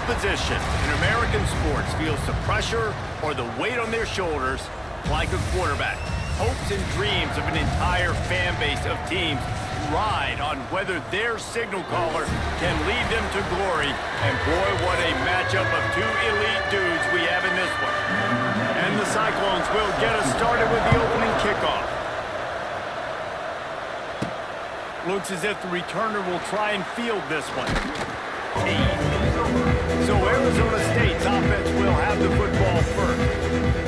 position in American sports feels the pressure or the weight on their shoulders like a quarterback. Hopes and dreams of an entire fan base of teams ride on whether their signal caller can lead them to glory. And boy, what a matchup of two elite dudes we have in this one. And the Cyclones will get us started with the opening kickoff. Looks as if the returner will try and field this one. So Arizona State's offense will have the football first.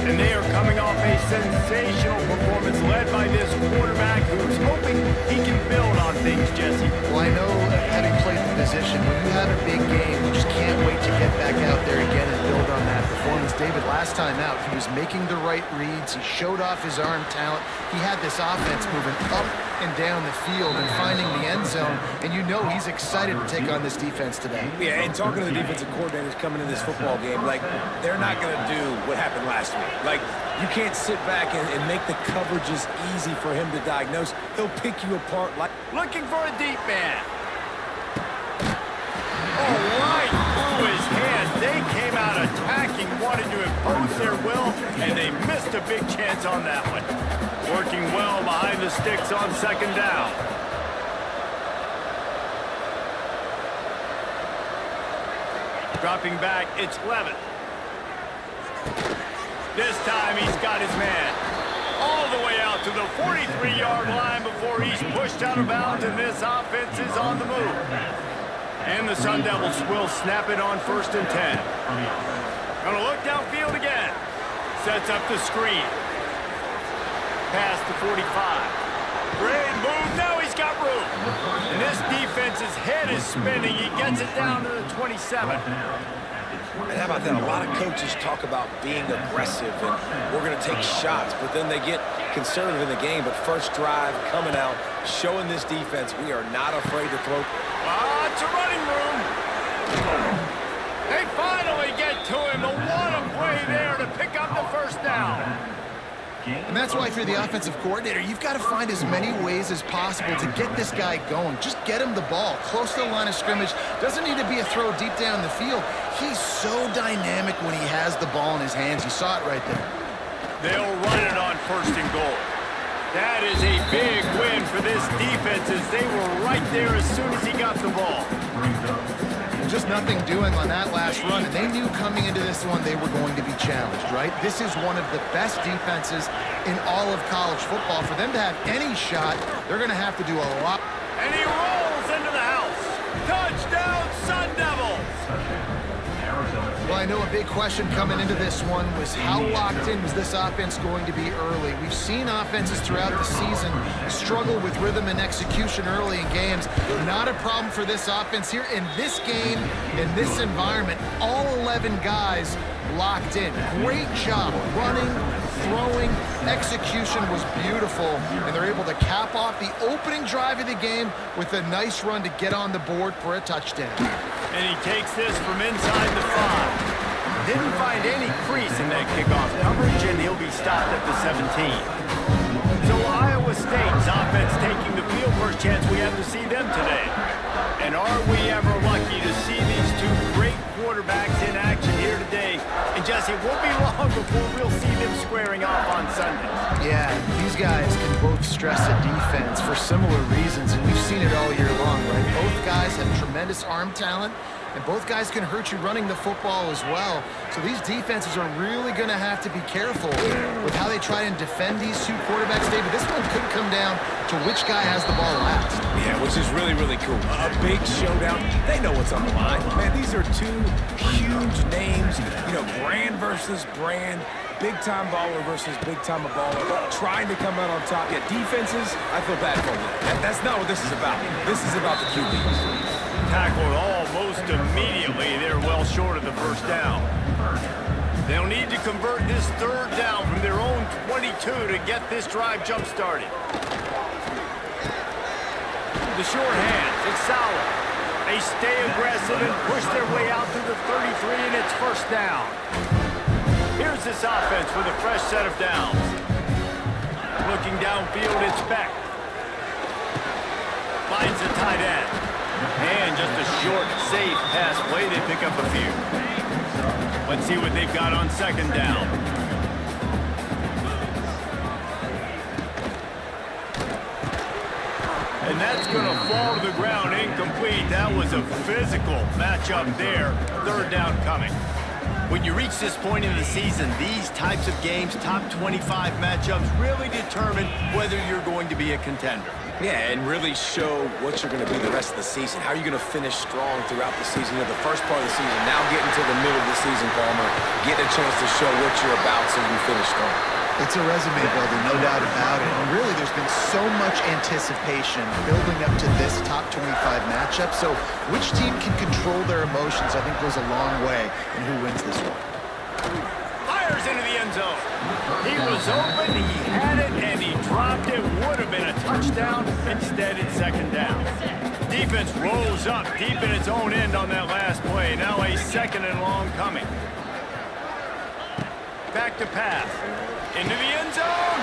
And they are coming off a sensational performance led by this quarterback who's hoping he can build on things, Jesse. Well, I know, having played the position, when you have a big game, you just can't wait to get back out there again and build on that performance. David, last time out, he was making the right reads. He showed off his arm talent. He had this offense moving up and down the field and finding the end zone. And you know he's excited to take on this defense today. Yeah, and talking to the defensive coordinators coming in this football game, like, they're not going to do what happened last week. Like, you can't sit back and make the coverages easy for him to diagnose. He'll pick you apart like... Looking for a deep man. Oh, right through his hand. They came out attacking, wanting to impose their will, and they missed a big chance on that one. Working well behind the sticks on second down. Dropping back, it's Levitt. This time he's got his man all the way out to the 43-yard line before he's pushed out of bounds, and this offense is on the move. And the Sun Devils will snap it on 1st and 10. Gonna look downfield again. Sets up the screen. Past the 45. Great move. Now he's got room. And this defense's head is spinning. He gets it down to the 27. And how about that? A lot of coaches talk about being aggressive and we're going to take shots, but then they get conservative in the game. But first drive coming out, showing this defense we are not afraid to throw. It's a running room. They finally get to him. A what a play there to pick up the first down. And that's why if you're the offensive coordinator, you've got to find as many ways as possible to get this guy going. Just get him the ball close to the line of scrimmage. Doesn't need to be a throw deep down the field. He's so dynamic when he has the ball in his hands. You saw it right there. They'll run it on 1st and goal. That is a big win for this defense as they were right there as soon as he got the ball. Just nothing doing on that last run, and they knew coming into this one they were going to be challenged, right? This is one of the best defenses in all of college football. For them to have any shot, they're going to have to do a lot. And he rolls into the house. Touchdown, Sun Devils! Well, I know a big question coming into this one was how locked in was this offense going to be early? We've seen offenses throughout the season struggle with rhythm and execution early in games. Not a problem for this offense here. In this game, in this environment, all 11 guys locked in. Great job running, throwing, execution was beautiful, and they're able to cap off the opening drive of the game with a nice run to get on the board for a touchdown. And he takes this from inside the 5. Didn't find any crease in that kickoff coverage, and he'll be stopped at the 17. So Iowa State's offense taking the field. First chance we have to see them today. And are we ever lucky to see these two great quarterbacks in action here today? And Jesse, it won't be long before we'll see them squaring off on Sunday. Yeah, these guys can both stress a defense for similar reasons, and we've seen it all year long, right? Both guys have tremendous arm talent, and both guys can hurt you running the football as well. So these defenses are really going to have to be careful with how they try and defend these two quarterbacks. David, this one could come down to which guy has the ball last. Yeah, which is really, really cool. A big showdown. They know what's on the line. Man, these are two huge names. You know, brand versus brand. Big-time baller versus big-time baller. Trying to come out on top. Yeah, defenses, I feel bad for them. That's not what this is about. This is about the QBs. Tackled almost immediately. They're well short of the first down. They'll need to convert this third down from their own 22 to get this drive jump-started. The short hands, it's Sauer. They stay aggressive and push their way out to the 33, and it's first down. Here's this offense with a fresh set of downs. Looking downfield, it's Beck. Finds the tight end. And just a short, safe pass play. They pick up a few. Let's see what they've got on second down. And that's going to fall to the ground incomplete. That was a physical matchup there. Third down coming. When you reach this point in the season, these types of games, top 25 matchups, really determine whether you're going to be a contender. Yeah, and really show what you're going to be the rest of the season. How are you going to finish strong throughout the season? You know, the first part of the season, now getting to the middle of the season, Palmer, getting a chance to show what you're about so you finish strong. It's a resume builder, no doubt about it. And really, there's been so much anticipation building up to this top 25 matchup. So which team can control their emotions, I think, goes a long way in who wins this one. Fires into the end zone. He was open, he had it, and he dropped it. Would have been a touchdown. Instead, it's second down. Defense rolls up deep in its own end on that last play. Now a second and long coming. Back to pass. Into the end zone.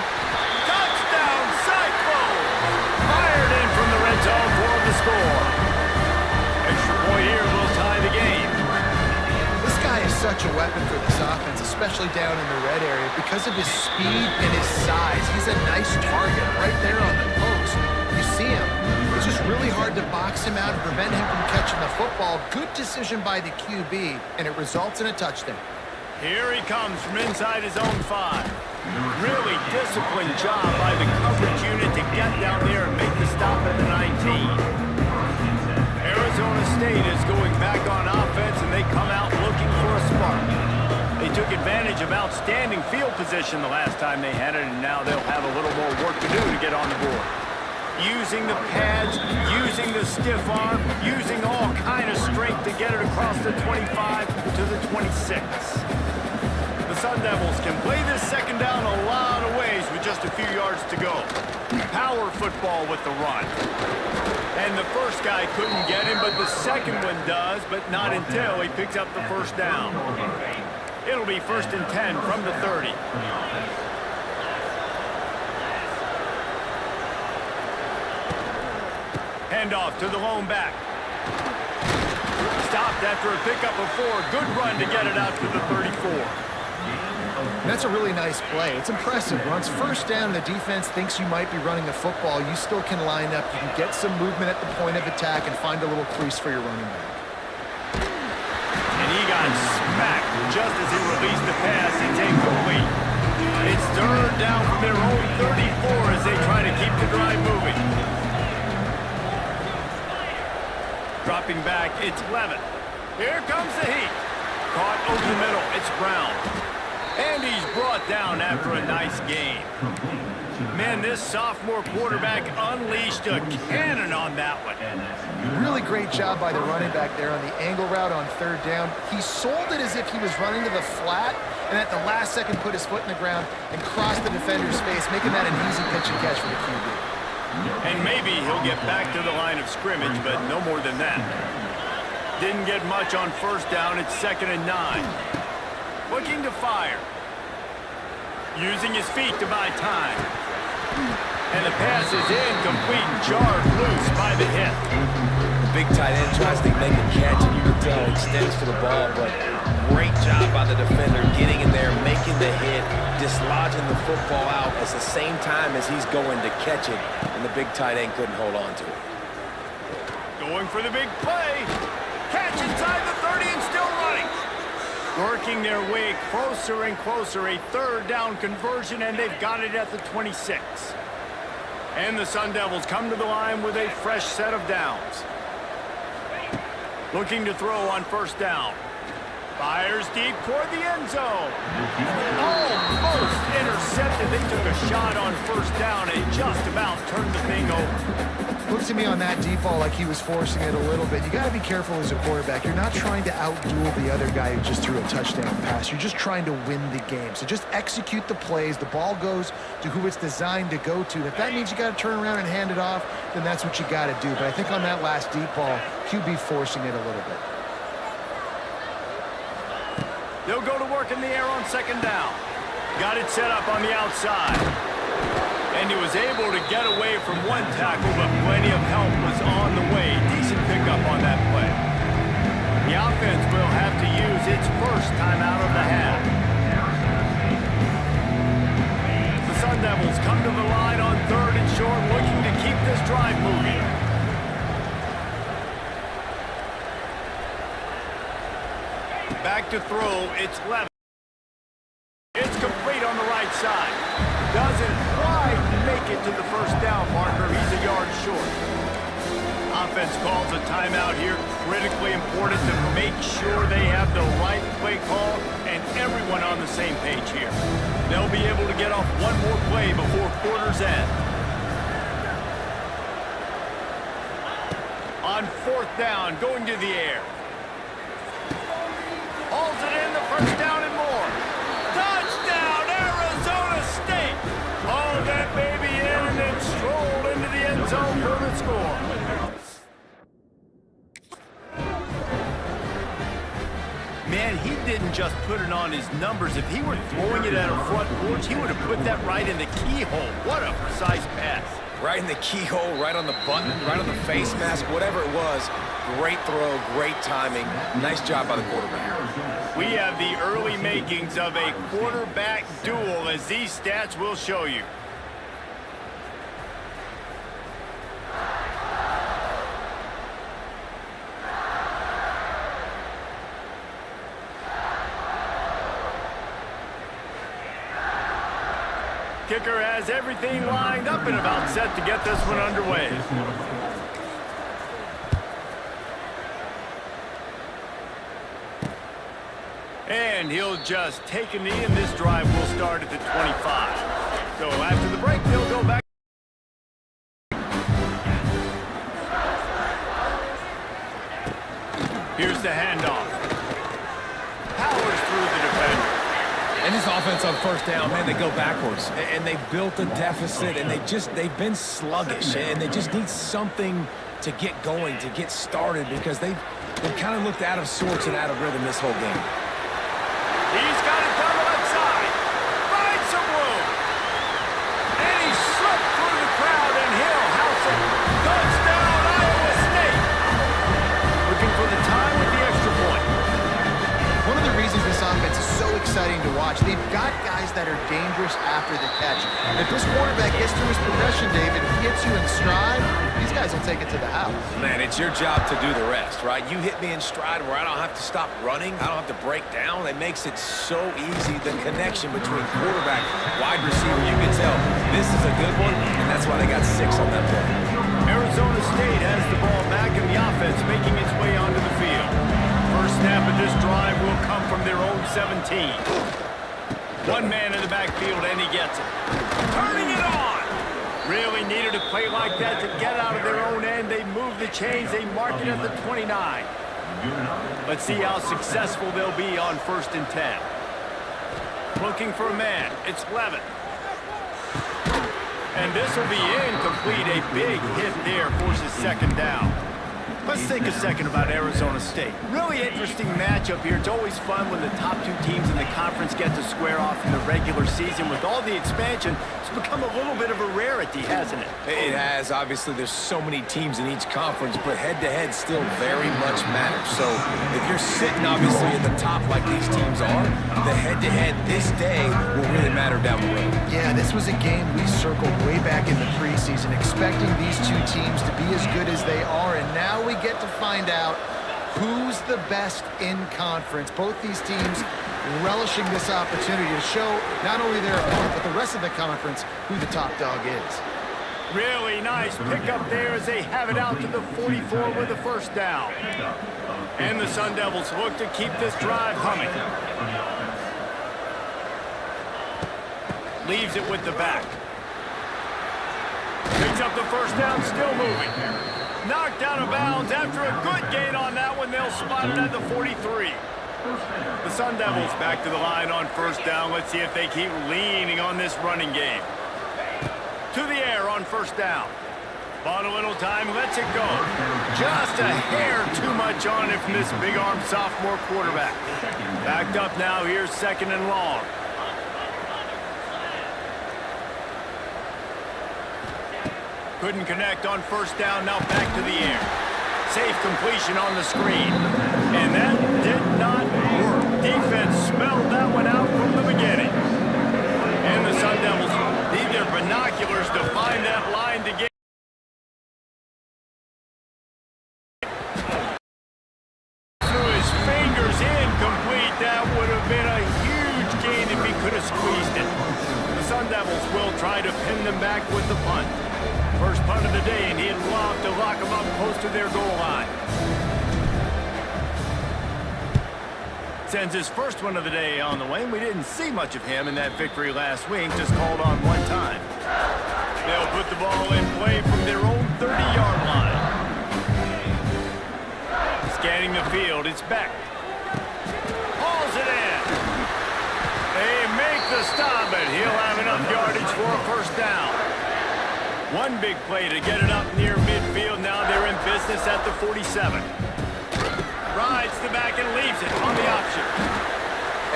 Touchdown, Cyclones! Fired in from the red zone for the score. Extra point here will tie the game. This guy is such a weapon for this offense, especially down in the red area, because of his speed and his size. He's a nice target right there on the post. You see him. It's just really hard to box him out and prevent him from catching the football. Good decision by the QB, and it results in a touchdown. Here he comes from inside his own 5. Really disciplined job by the coverage unit to get down there and make the stop at the 19. Arizona State is going back on offense, and they come out looking for a spark. They took advantage of outstanding field position the last time they had it, and now they'll have a little more work to do to get on the board. Using the pads, using the stiff arm, using all kind of strength to get it across the 25 to the 26. The Sun Devils can play this second down a lot of ways with just a few yards to go. Power football with the run. And the first guy couldn't get him, but the second one does, but not until he picks up the first down. It'll be 1st and 10 from the 30. Handoff to the lone back. Stopped after a pickup of 4. Good run to get it out to the 34. That's a really nice play. It's impressive. When it's first down and the defense thinks you might be running the football, you still can line up. You can get some movement at the point of attack and find a little crease for your running back. And he got smacked just as he released the pass. It's incomplete. It's third down from their own 34 as they try to keep the drive moving. Dropping back, it's Levitt. Here comes the heat. Caught over the middle, it's Brown. And he's brought down after a nice game. Man, this sophomore quarterback unleashed a cannon on that one. Really great job by the running back there on the angle route on third down. He sold it as if he was running to the flat, and at the last second put his foot in the ground and crossed the defender's face, making that an easy pitch and catch for the QB. And maybe he'll get back to the line of scrimmage, but no more than that. Didn't get much on first down. It's 2nd and 9. Looking to fire. Using his feet to buy time. And the pass is incomplete, jarred loose by the hit. The big tight end tries to make a catch, and you can tell he extends for the ball, but great job by the defender getting in there, making the hit, dislodging the football out at the same time as he's going to catch it, and the big tight end couldn't hold on to it. Going for the big play. Catch inside the 30 and still running. Working their way closer and closer. A third down conversion, and they've got it at the 26. And the Sun Devils come to the line with a fresh set of downs. Looking to throw on first down. Fires deep toward the end zone. Almost intercepted. They took a shot on first down and just about turned the thing over. Looked to me on that deep ball like he was forcing it a little bit. You got to be careful as a quarterback. You're not trying to outduel the other guy who just threw a touchdown pass. You're just trying to win the game. So just execute the plays. The ball goes to who it's designed to go to. And if that means you got to turn around and hand it off, then that's what you got to do. But I think on that last deep ball, QB forcing it a little bit. They'll go to work in the air on second down. Got it set up on the outside. And he was able to get away from one tackle, but plenty of help was on the way. Decent pickup on that play. The offense will have to use its first timeout of the half. The Sun Devils come to the line on 3rd and short, looking to keep this drive moving. Back to throw, it's left. It's complete on the right side. Doesn't quite make it to the first down marker. He's a yard short. Offense calls a timeout here. Critically important to make sure they have the right play call and everyone on the same page here. They'll be able to get off one more play before quarter's end. On 4th down, going to the air. Hauls it in, the first down and more. Touchdown, Arizona State! Hauled that baby in and then strolled into the end zone for the score. Man, he didn't just put it on his numbers. If he were throwing it at a front porch, he would have put that right in the keyhole. What a precise pass. Right in the keyhole, right on the button, right on the face mask, whatever it was. Great throw, great timing. Nice job by the quarterback. We have the early makings of a quarterback duel, as these stats will show you. Kicker has everything lined up and about set to get this one underway. And he'll just take a knee, and this drive will start at the 25. So after the break, they'll go back. Here's the handoff. Powers through the defender. And this offense on 1st down, man, they go backwards. And they built a deficit, and they've been sluggish. And they just need something to get going, to get started, because they've kind of looked out of sorts and out of rhythm this whole game. He's got it down the left side. Finds some room. And he slipped through the crowd, and he'll house it. Touchdown, Iowa State. Looking for the tie with the extra point. One of the reasons this offense is so exciting to watch, they've got guys that are dangerous after the catch. If this quarterback gets through his progression, David, if he hits you in stride, these guys will take it to the house. Man, it's your job to do the rest, right? You hit me in stride where I don't have to stop running. I don't have to break down. It makes it so easy. The connection between quarterback, wide receiver, you can tell this is a good one, and that's why they got 6 on that play. Arizona State has the ball back, and the offense making its way onto the field. First snap of this drive will come from their own 17. One man in the backfield, and he gets it. Turning it on! Really needed a play like that to get out of their own end. They move the chains. They mark it at the 29. Let's see how successful they'll be on 1st and 10. Looking for a man. It's Levin. And this will be incomplete. A big hit there forces 2nd down. Let's think a second about Arizona State. Really interesting matchup here. It's always fun when the top 2 teams in the conference get to square off in the regular season. With all the expansion, it's become a little bit of a rarity, hasn't it? It has. Obviously, there's so many teams in each conference, but head-to-head still very much matters. So if you're sitting, obviously, at the top like these teams are, the head-to-head this day will really matter down the road. Yeah, this was a game we circled way back in the preseason, expecting these 2 teams to be as good as they are, and now we get to find out who's the best in conference. Both these teams relishing this opportunity to show not only their opponent, but the rest of the conference who the top dog is. Really nice pickup there as they have it out to the 44 with the 1st down. And the Sun Devils look to keep this drive humming. Leaves it with the back. Picks up the 1st down, still moving. Knocked out of bounds after a good gain on that one. They'll spot it at the 43. The Sun Devils back to the line on 1st down. Let's see if they keep leaning on this running game. To the air on 1st down. Bought a little time, lets it go. Just a hair too much on it from this big-arm sophomore quarterback. Backed up now, here's 2nd and long. Couldn't connect on 1st down, now back to the air. Safe completion on the screen. And that did not work. Defense smelled that one out from the beginning. And the Sun Devils need their binoculars to find that line to get. Through his fingers, incomplete. That would have been a huge gain if he could have squeezed it. The Sun Devils will try to pin them back with the punt. First punt of the day, and he had blocked to lock them up close to their goal line. Sends his first one of the day on the wing. We didn't see much of him in that victory last week, just called on one time. They'll put the ball in play from their own 30-yard line. Scanning the field, it's Beck. Hauls it in. They make the stop, but he'll have enough yardage for a first down. One big play to get it up near midfield. Now they're in business at the 47. Rides the back and leaves it on the option.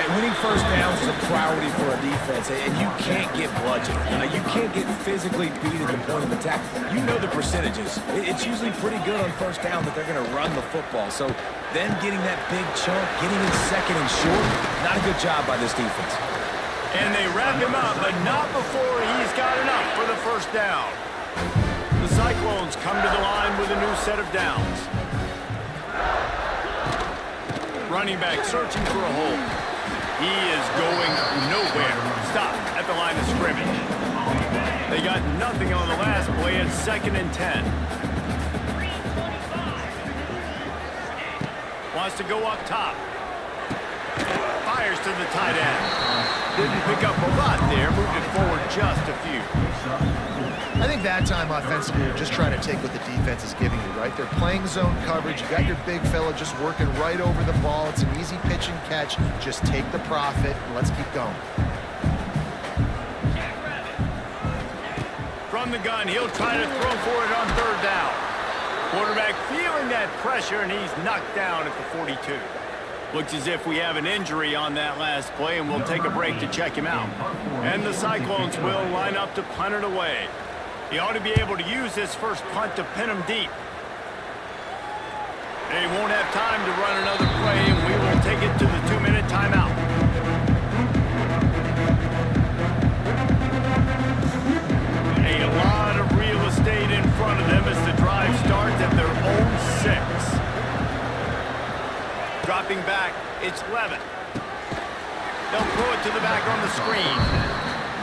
And winning first downs is a priority for a defense, and you can't get bludgeoned. You can't get physically beat at the point of attack. You know the percentages. It's usually pretty good on first down that they're going to run the football. So then getting that big chunk, getting in second and short, not a good job by this defense. And they wrap him up, but not before he's got enough for the first down. The Cyclones come to the line with a new set of downs. Running back searching for a hole. He is going nowhere. Stop at the line of scrimmage. They got nothing on the last play at 2nd and 10. Wants to go up top. Fires to the tight end. Didn't pick up a lot there, moved it forward just a few. I think that time offensively, you're just trying to take what the defense is giving you, right? They're playing zone coverage. You got your big fella just working right over the ball. It's an easy pitch and catch. Just take the profit and let's keep going. From the gun, he'll try to throw for it on 3rd down. Quarterback feeling that pressure, and he's knocked down at the 42. Looks as if we have an injury on that last play, and we'll take a break to check him out. And the Cyclones will line up to punt it away. He ought to be able to use this first punt to pin him deep. They won't have time to run another play, and we will take it to the 2-minute timeout. A lot of real estate in front of them as the drive starts at their own 6. Dropping back, it's Levin. They'll throw it to the back on the screen.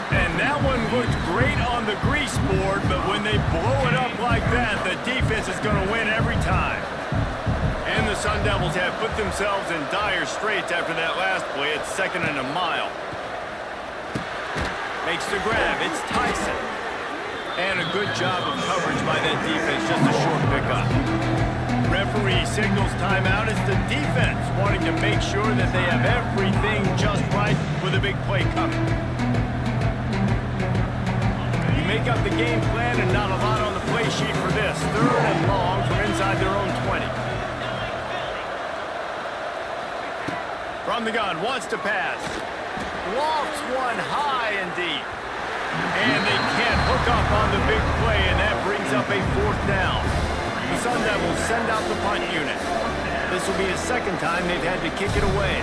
And that one looked great on the grease board, but when they blow it up like that, the defense is going to win every time. And the Sun Devils have put themselves in dire straits after that last play at 2nd and a mile. Makes the grab, it's Tyson. And a good job of coverage by that defense, just a short pickup. Referee signals timeout. It's the defense wanting to make sure that they have everything just right with a big play coming. You make up the game plan and not a lot on the play sheet for this. 3rd and long from inside their own 20. From the gun, wants to pass. Lofts one high and deep. And they can't hook up on the big play, and that brings up a 4th down. The Sun Devils send out the punt unit. This will be his 2nd time they've had to kick it away.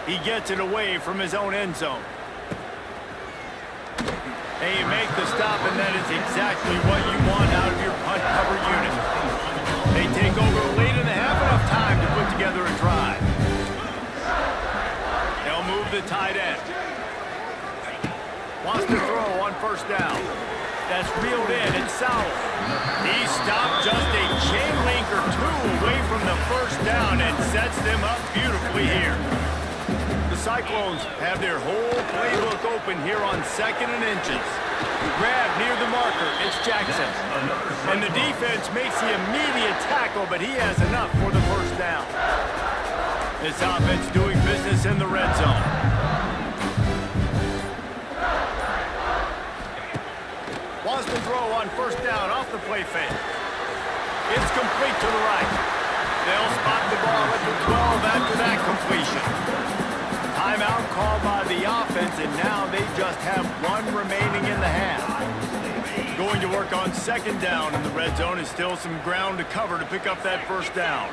He gets it away from his own end zone. They make the stop, and that is exactly what you want out of your punt cover unit. They take over late in the half, enough time to put together a drive. They'll move the tight end. Wants to throw on 1st down. That's reeled in, it's Sowell. He stopped just a chain link or 2 away from the 1st down and sets them up beautifully here. The Cyclones have their whole playbook open here on 2nd and inches. Grab near the marker, it's Jackson. And the defense makes the immediate tackle, but he has enough for the 1st down. This offense doing business in the red zone. Wants to throw on 1st down off the play fake. It's complete to the right. They'll spot the ball at the 12 after that completion. Timeout called by the offense, and now they just have 1 remaining in the half. Going to work on second down in the red zone. Is still some ground to cover to pick up that first down.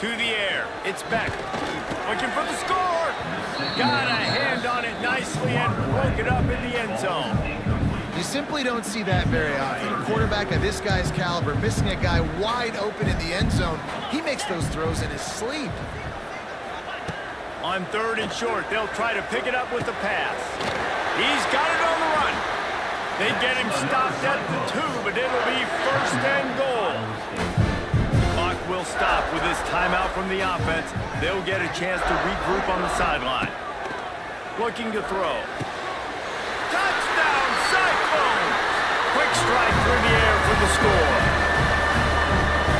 To the air. It's Beck. Looking for the score. Got a hand on it nicely and broke it up in the end zone. You simply don't see that very often. A quarterback of this guy's caliber missing a guy wide open in the end zone. He makes those throws in his sleep. On third and short, they'll try to pick it up with the pass. He's got it on the run. They get him stopped at the 2, but it'll be first and goal. The clock will stop with this timeout from the offense. They'll get a chance to regroup on the sideline. Looking to throw. Touchdown, Cyclones! Quick strike through the air for the score.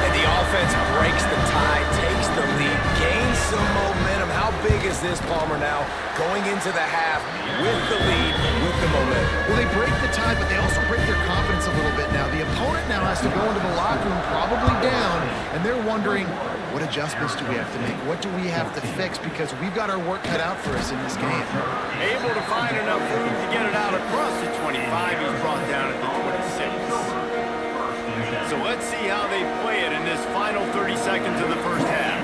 And the offense breaks the tie, takes the lead, gains some momentum. How big is this, Palmer, now? Going into the half with the lead, with the momentum. Well, they break the tie, but they also break their confidence a little bit now. The opponent now has to go into the locker room probably down, and they're wondering, what adjustments do we have to make? What do we have to fix? Because we've got our work cut out for us in this game. Able to find enough room to get it out across the 25. He's brought down at the 26. So let's see how they play it in this final 30 seconds of the first half.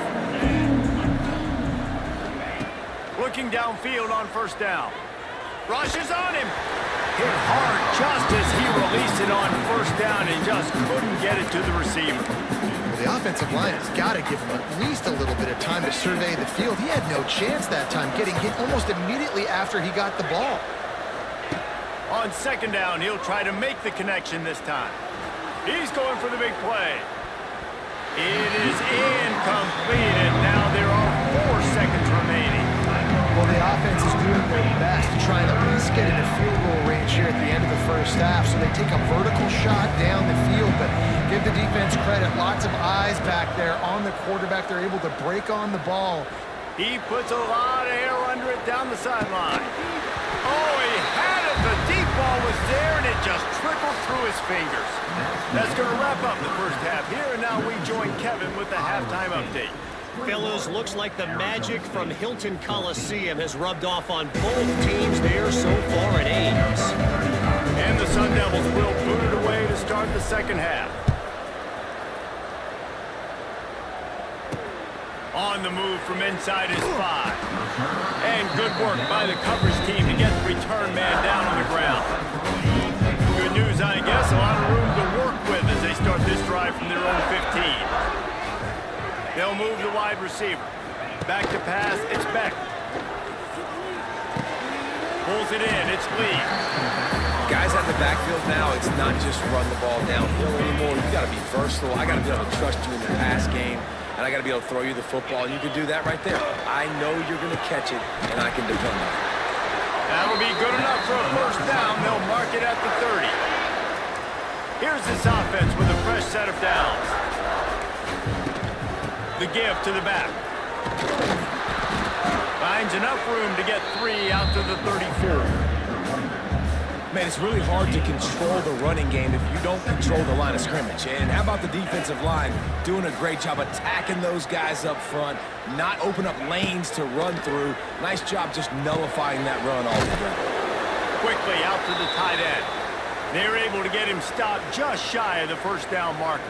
Looking downfield on first down. Rushes on him. Hit hard just as he released it on first down and just couldn't get it to the receiver. Well, the offensive line has got to give him at least a little bit of time to survey the field. He had no chance that time, getting hit almost immediately after he got the ball. On second down, he'll try to make the connection this time. He's going for the big play. It is incomplete, and now there are 4 seconds remaining. Well, the offense is doing their best to try and at least get into field goal range here at the end of the first half. So they take a vertical shot down the field, but give the defense credit. Lots of eyes back there on the quarterback. They're able to break on the ball. He puts a lot of air under it down the sideline. Oh, he had it. The deep ball was there, and it just trickled through his fingers. That's going to wrap up the first half here, and now we join Kevin with the halftime update. Fellas, looks like the magic from Hilton Coliseum has rubbed off on both teams there so far at Ames. And the Sun Devils will boot it away to start the second half. On the move from inside his 5. And good work by the coverage team to get the return man down on the ground. Good news, I guess. A lot of room to work with as they start this drive from their own 15. They'll move the wide receiver. Back to pass, it's Beck. Pulls it in, it's Lee. Guys at the backfield now, it's not just run the ball downhill anymore. You got to be versatile. I got to be able to trust you in the pass game, and I got to be able to throw you the football, and you can do that right there. I know you're going to catch it, and I can depend on it. That'll be good enough for a first down. They'll mark it at the 30. Here's this offense with a fresh set of downs. The give to the back. Finds enough room to get 3 out to the 34. Man, it's really hard to control the running game if you don't control the line of scrimmage. And how about the defensive line doing a great job attacking those guys up front, not open up lanes to run through. Nice job just nullifying that run altogether. Quickly out to the tight end. They're able to get him stopped just shy of the first down marker.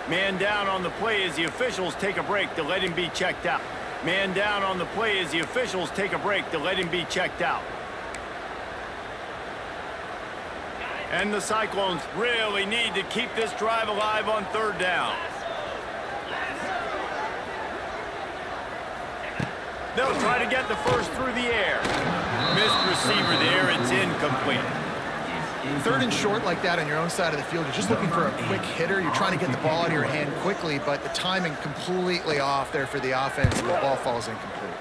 Man down on the play as the officials take a break to let him be checked out. Man down on the play as the officials take a break to let him be checked out. And the Cyclones really need to keep this drive alive on third down. They'll try to get the first through the air. Missed receiver there, it's incomplete. Third and short like that on your own side of the field, you're just looking for a quick hitter. You're trying to get the ball out of your hand quickly, but the timing completely off there for the offense, and the ball falls incomplete.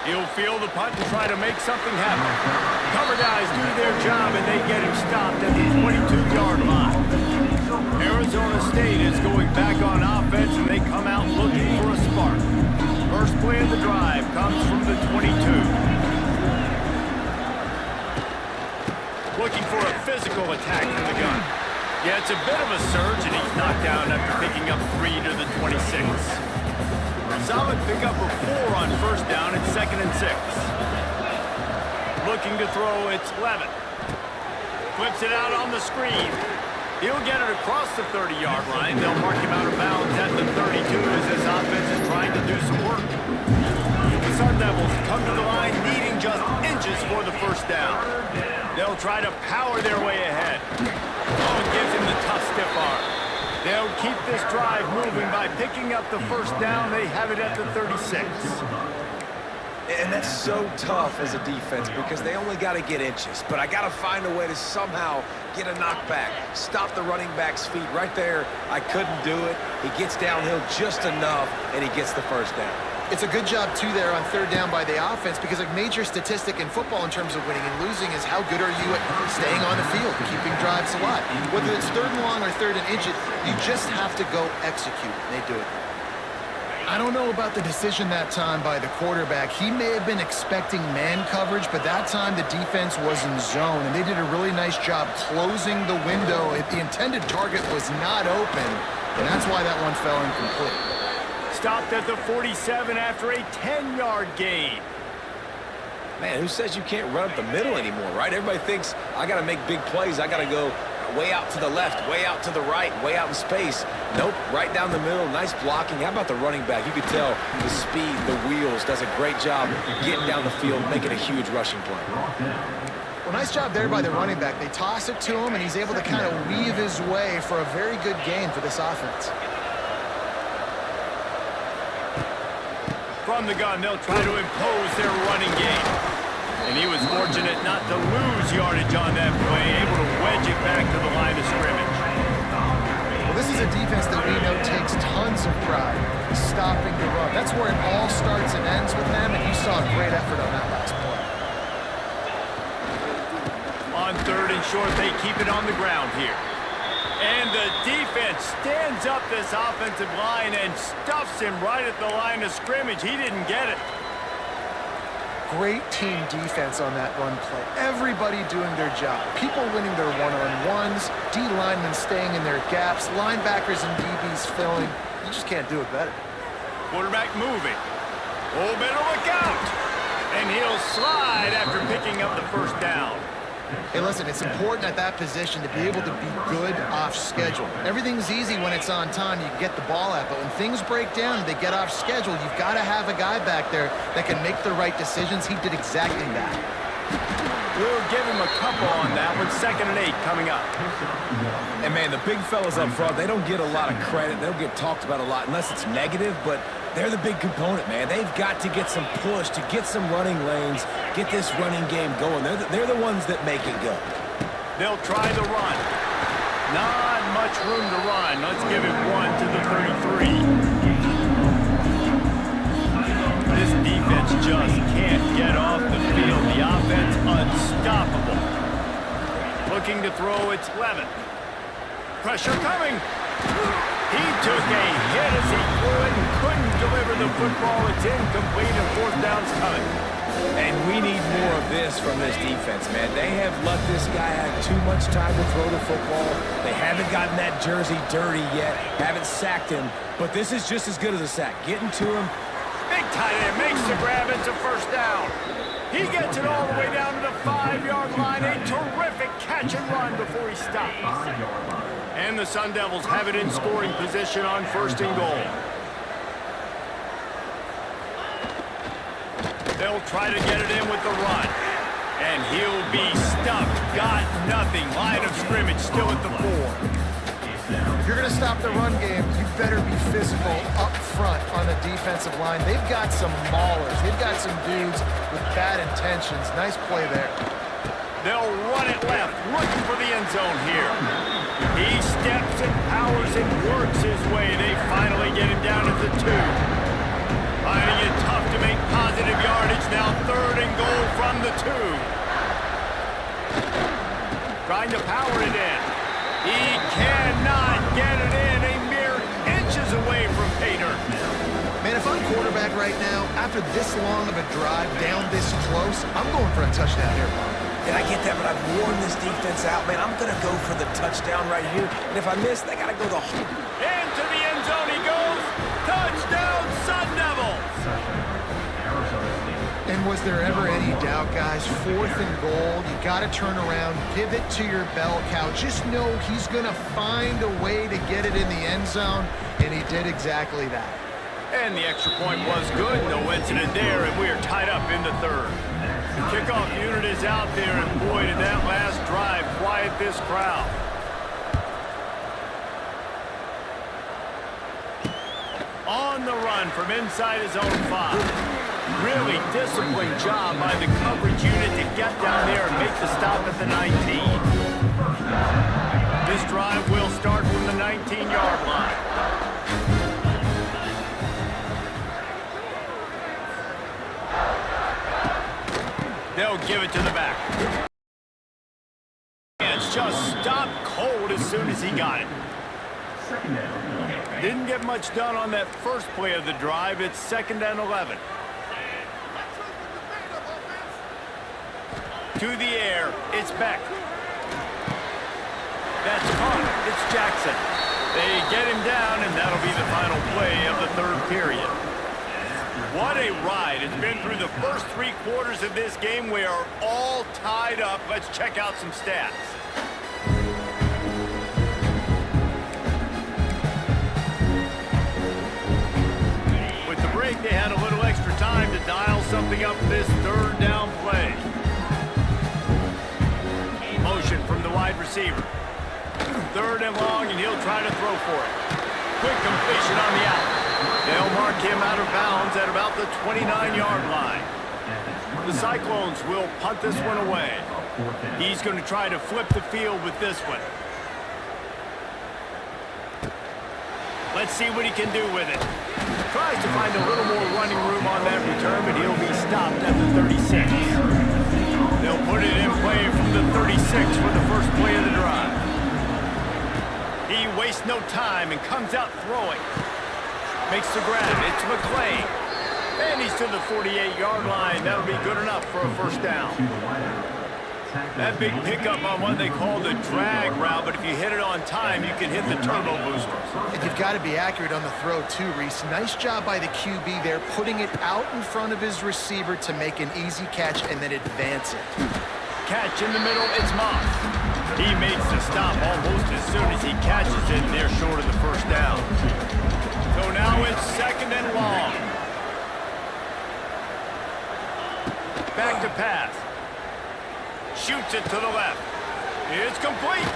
He'll field the punt and try to make something happen. Cover guys do their job, and they get him stopped at the 22-yard line. Arizona State is going back on offense, and they come out looking for a spark. First play of the drive comes from the 22. Looking for a physical attack from the gun. Yeah, it's a bit of a surge, and he's knocked down after picking up 3 to the 26. Solid pickup of 4 on first down. It's 2nd and 6. Looking to throw, it's Levitt. Flips it out on the screen. He'll get it across the 30-yard line. They'll mark him out of bounds at the 32 as this offense is trying to do some work. The Sun Devils come to the line needing just inches for the first down. They'll try to power their way ahead. Oh, it gives him the tough stiff arm. They'll keep this drive moving by picking up the first down. They have it at the 36. And that's so tough as a defense because they only got to get inches. But I got to find a way to somehow get a knockback, stop the running back's feet right there. I couldn't do it. He gets downhill just enough, and he gets the first down. It's a good job, too, there on third down by the offense because a major statistic in football in terms of winning and losing is how good are you at staying on the field, keeping drives alive. Whether it's third and long or third and inches, you just have to go execute. They do it. I don't know about the decision that time by the quarterback. He may have been expecting man coverage, but that time the defense was in zone, and they did a really nice job closing the window. The intended target was not open, and that's why that one fell incomplete. Stopped at the 47 after a 10-yard gain. Man, who says you can't run up the middle anymore, right? Everybody thinks I got to make big plays. I got to go way out to the left, way out to the right, way out in space. Nope, right down the middle, nice blocking. How about the running back? You could tell the speed, the wheels, does a great job getting down the field, making a huge rushing play. Well, nice job there by the running back. They toss it to him, and he's able to kind of weave his way for a very good gain for this offense. From the gun, they'll try to impose their running game. And he was fortunate not to lose yardage on that play, able to wedge it back to the line of scrimmage. Well, this is a defense that we know takes tons of pride stopping the run. That's where it all starts and ends with them, and you saw a great effort on that last play. On third and short, they keep it on the ground here. And the defense stands up this offensive line and stuffs him right at the line of scrimmage. He didn't get it. Great team defense on that run play. Everybody doing their job. People winning their one-on-ones, D linemen staying in their gaps, linebackers and DBs filling. You just can't do it better. Quarterback moving. Oh, better look out. And he'll slide after picking up the first down. Hey, listen, it's important at that position to be able to be good off schedule. Everything's easy when it's on time. You can get the ball out, but when things break down and they get off schedule, you've got to have a guy back there that can make the right decisions. He did exactly that. We'll give him a couple on that one. 2nd and 8 coming up. And, man, the big fellas up front, they don't get a lot of credit. They don't get talked about a lot unless it's negative, but they're the big component, man. They've got to get some push, to get some running lanes, get this running game going. They're the ones that make it go. They'll try the run. Not much room to run. Let's give it one to the 33. This defense just can't get off the field. The offense unstoppable. Looking to throw, it's Levitt. Pressure coming. He took a hit as he threw it and couldn't deliver the football. It's incomplete and 4th down's coming. And we need more of this from this defense, man. They have let this guy have too much time to throw the football. They haven't gotten that jersey dirty yet, haven't sacked him, but this is just as good as a sack. Getting to him. Big tight end makes the grab. It's a first down. He gets it all the way down to the 5-yard line. A terrific catch and run before he stops. And the Sun Devils have it in scoring position on 1st and goal. They'll try to get it in with the run. And he'll be stuffed. Got nothing. Line of scrimmage still at the 4. If you're going to stop the run game, you better be physical up front on the defensive line. They've got some maulers. They've got some dudes with bad intentions. Nice play there. They'll run it left, looking for the end zone here. He steps and powers and works his way. They finally get him down at the 2. Finding it tough to make positive yardage. Now 3rd and goal from the 2. Trying to power it in. He cannot get it in. A mere inches away from Pater. Man, if I'm quarterback right now, after this long of a drive down this close, I'm going for a touchdown here, Bob. And I get that, but I've worn this defense out, man. I'm going to go for the touchdown right here. And if I miss, they got to go the whole. Into the end zone he goes. Touchdown, Sun Devils. And And was there ever any doubt, guys? 4th and goal, you got to turn around, give it to your bell cow. Just know he's going to find a way to get it in the end zone, and he did exactly that. And the extra point was good. No incident there, and we are tied up in the 3rd. The kickoff unit is out there, and boy, did that last drive quiet this crowd. On the run from inside his own 5. Really disciplined job by the coverage unit to get down there and make the stop at the 19. This drive will start from the 19-yard line. They'll give it to the back. And just stopped cold as soon as he got it. Didn't get much done on that first play of the drive. It's 2nd and 11. To the air, it's Beck. That's caught. It's Jackson. They get him down, and that'll be the final play of the 3rd period. What a ride. It's been through the first 3 quarters of this game. We are all tied up. Let's check out some stats. With the break, they had a little extra time to dial something up for this 3rd down play. Motion from the wide receiver. 3rd and long, and he'll try to throw for it. Quick completion on the out. They'll mark him out of bounds at about the 29-yard line. The Cyclones will punt this one away. He's going to try to flip the field with this one. Let's see what he can do with it. Tries to find a little more running room on that return, but he'll be stopped at the 36. They'll put it in play from the 36 for the first play of the drive. He wastes no time and comes out throwing. Makes the grab. It's McClain. And he's to the 48-yard line. That'll be good enough for a 1st down. That big pickup on what they call the drag route, but if you hit it on time, you can hit the turbo boosters. And you've got to be accurate on the throw, too, Reese. Nice job by the QB there, putting it out in front of his receiver to make an easy catch and then advance it. Catch in the middle, it's Moss. He makes the stop almost as soon as he catches it, and they're short of the 1st down. So now it's 2nd and long. Back to pass. Shoots it to the left. It's complete.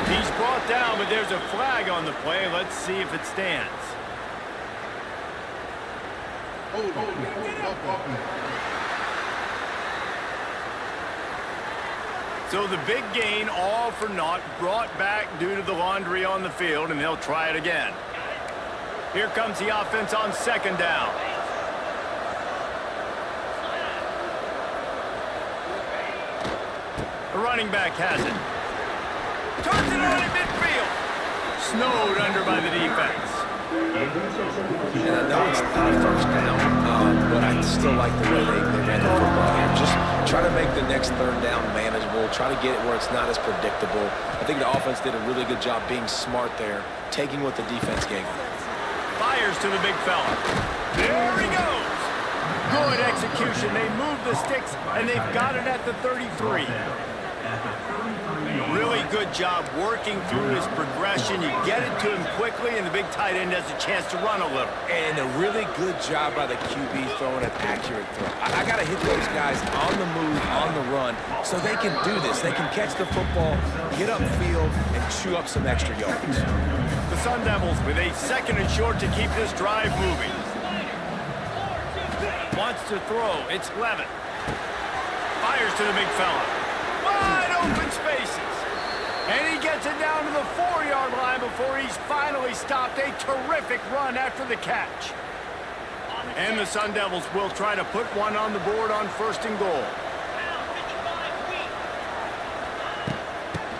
He's brought down, but there's a flag on the play. Let's see if it stands. So the big gain, all for naught, brought back due to the laundry on the field, and they'll try it again. Here comes the offense on 2nd down. The running back has it. Turns it on in midfield. Snowed under by the defense. And I know it's not a 1st down, but I still like the way they ran the football here. Just try to make the next 3rd down manageable. Try to get it where it's not as predictable. I think the offense did a really good job being smart there, taking what the defense gave them. Fires to the big fella. There he goes. Good execution. They move the sticks, and they've got it at the 33. Really good job working through his progression. You get it to him quickly, and the big tight end has a chance to run a little. And a really good job by the QB throwing an accurate throw. I got to hit those guys on the move, on the run, so they can do this. They can catch the football, get upfield, and chew up some extra yards. The Sun Devils with a 2nd and short to keep this drive moving. Wants to throw. It's Levin. Fires to the big fella. Wide open spaces. And he gets it down to the 4-yard line before he's finally stopped. A terrific run after the catch. And the Sun Devils will try to put one on the board on 1st and goal.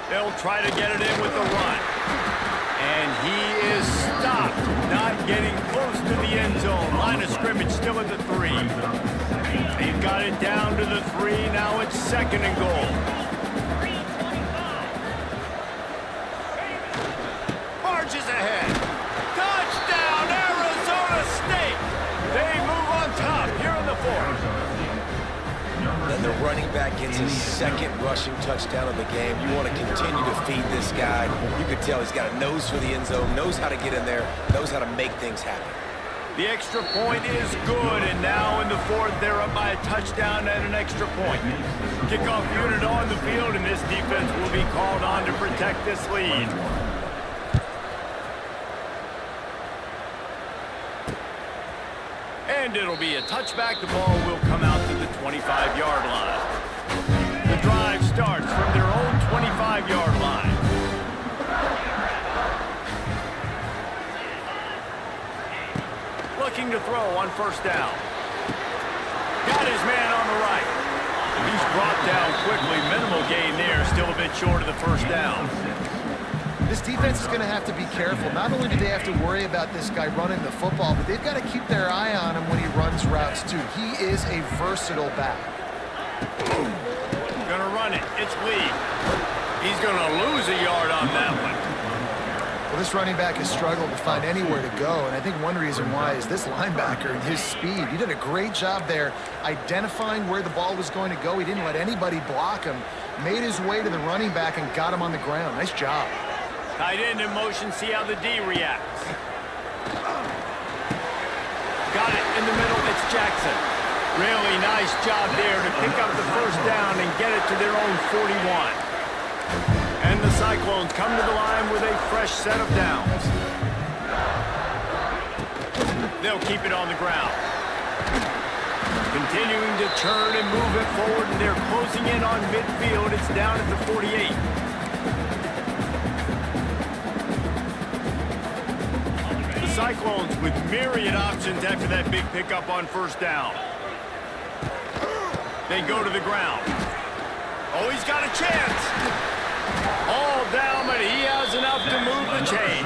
They'll try to get it in with the run. And he is stopped, not getting close to the end zone. Line of scrimmage still at the 3. They've got it down to the 3. Now it's 2nd and goal. Marches ahead. Touchdown, Arizona State. They move on top here in the 4th. gets his second rushing touchdown of the game. You want to continue to feed this guy. You could tell he's got a nose for the end zone, knows how to get in there, knows how to make things happen. The extra point is good, and now in the fourth, they're up by a touchdown and an extra point. Kickoff unit on the field, and this defense will be called on to protect this lead. And it'll be a touchback. The ball will come out to the 25-yard line. The drive starts from their own 25-yard line. Looking to throw on first down. Got his man on the right. He's brought down quickly. Minimal gain there. Still a bit short of the first down. This defense is going to have to be careful. Not only do they have to worry about this guy running the football, but they've got to keep their eye on him when he runs routes too. He is a versatile back. Gonna run it. It's Lee. He's gonna lose a yard on that one. Well, this running back has struggled to find anywhere to go, and I think one reason why is this linebacker and his speed. He did a great job there identifying where the ball was going to go. He didn't let anybody block him, made his way to the running back and got him on the ground. Nice job. Tight end in motion, see how the D reacts. Got it in the middle, it's Jackson. Really nice job there to pick up the first down and get it to their own 41. And the Cyclones come to the line with a fresh set of downs. They'll keep it on the ground. Continuing to turn and move it forward, and they're closing in on midfield. It's down at the 48. The Cyclones with myriad options after that big pickup on first down. They go to the ground. Oh, he's got a chance. All down, but he has enough to move the chains.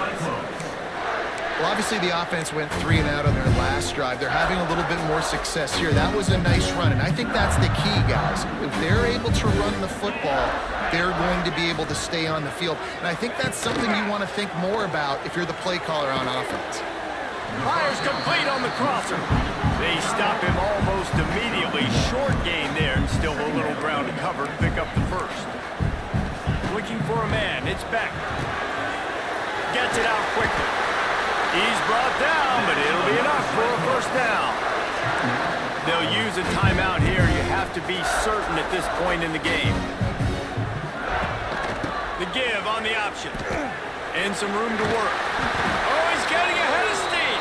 Well, obviously the offense went 3 and out on their last drive. They're having a little bit more success here. That was a nice run, and I think that's the key, guys. If they're able to run the football, they're going to be able to stay on the field. And I think that's something you want to think more about if you're the play caller on offense. Fires complete on the crosser. They stop him almost immediately. Short gain there, and still a little ground to cover to pick up the first. Looking for a man. It's Beck. Gets it out quickly. He's brought down, but it'll be enough for a first down. They'll use a timeout here. You have to be certain at this point in the game. The give on the option. And some room to work. Oh, he's getting ahead of steam.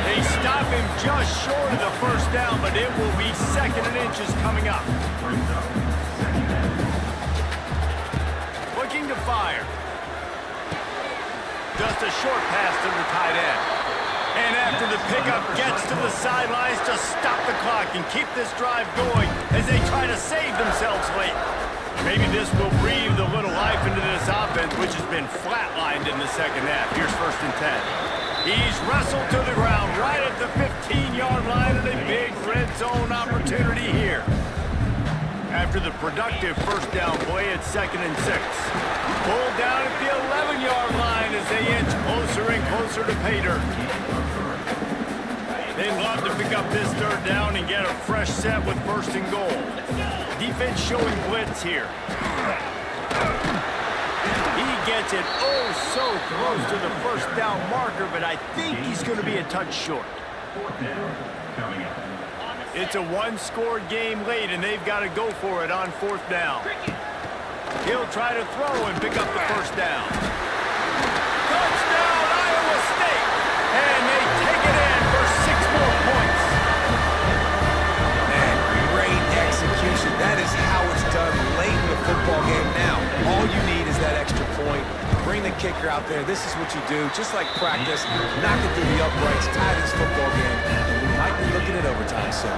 They stop him just short of the first down, but it will be 2nd and inches coming up. Looking to fire. Just a short pass to the tight end. And after the pickup gets to the sidelines to stop the clock and keep this drive going as they try to save themselves late. Maybe this will breathe a little life into this offense, which has been flatlined in the second half. Here's 1st and 10. He's wrestled to the ground right at the 15-yard line, and a big red zone opportunity here. After the productive first down play, it's 2nd and 6. Pulled down at the 11-yard line as they inch closer and closer to pay dirt. They'd love to pick up this 3rd down and get a fresh set with 1st and goal. Defense showing blitz here. He gets it oh so close to the first down marker, but I think he's going to be a touch short. It's a one-score game late, and they've got to go for it on 4th down. He'll try to throw and pick up the first down. Touchdown, Iowa State! And they take it in for 6 more points. Man, great execution. That is how it's done late in the football game now. All you need is that extra point. Bring the kicker out there. This is what you do. Just like practice, knock it through the uprights, tie this football game. Might be looking at overtime soon.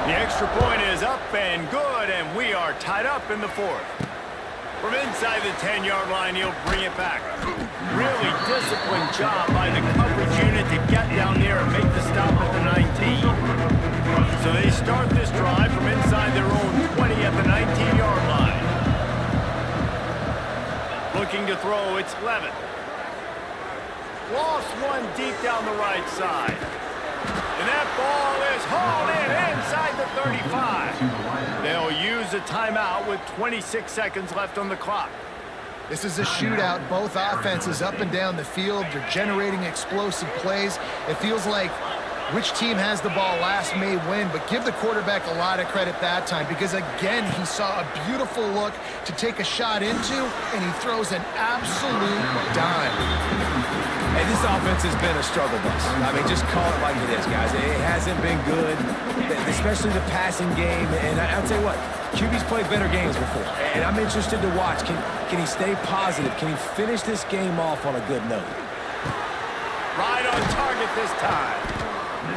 The extra point is up and good, and we are tied up in the 4th. From inside the 10-yard line, he'll bring it back. Really disciplined job by the coverage unit to get down there and make the stop at the 19. So they start this drive from inside their own 20 at the 19-yard line. Looking to throw, it's Levitt. Lost one deep down the right side. And that ball is hauled in inside the 35. They'll use a timeout with 26 seconds left on the clock. This is a shootout. Both offenses up and down the field. They're generating explosive plays. It feels like which team has the ball last may win, but give the quarterback a lot of credit that time because, again, he saw a beautiful look to take a shot into, and he throws an absolute dime. Hey, this offense has been a struggle bus. I mean, just call it like it is, guys. It hasn't been good, especially the passing game. And I'll tell you what, QB's played better games before, and I'm interested to watch. Can he stay positive? Can he finish this game off on a good note? Right on target this time.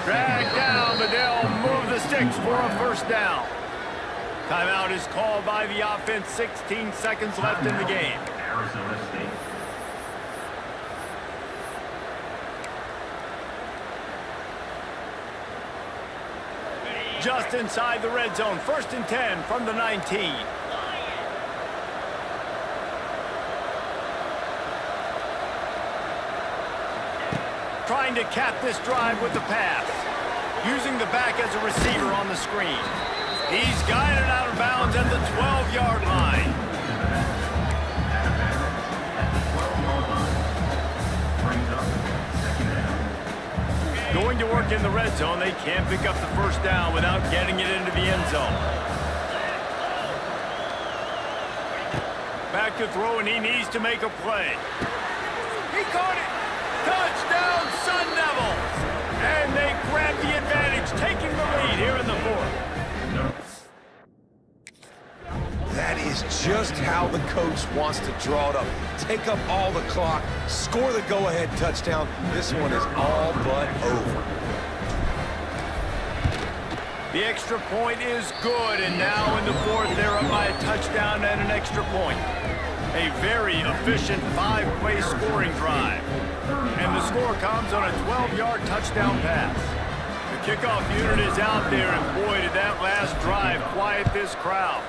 Drag down, but they'll move the sticks for a first down. Timeout is called by the offense. 16 seconds left in the game. Arizona State. Just inside the red zone. 1st and 10 from the 19. Trying to cap this drive with the pass. Using the back as a receiver on the screen. He's guided out of bounds at the 12-yard line. Going to work in the red zone. They can't pick up the first down without getting it into the end zone. Back to throw, and he needs to make a play. He caught it. Touchdown, Sun Devils! And they grab the advantage, taking the lead here in the 4th. That is just how the coach wants to draw it up. Take up all the clock, score the go-ahead touchdown. This one is all but over. The extra point is good, and now in the 4th, they're up by a touchdown and an extra point. A very efficient 5-play scoring drive. And the score comes on a 12-yard touchdown pass. The kickoff unit is out there, and boy, did that last drive quiet this crowd.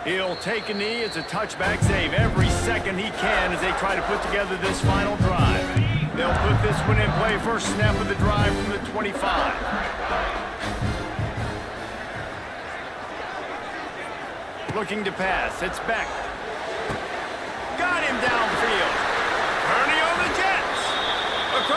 He'll take a knee. It's a touchback save every second he can as they try to put together this final drive. They'll put this one in play. First snap of the drive from the 25. Looking to pass. It's Beck.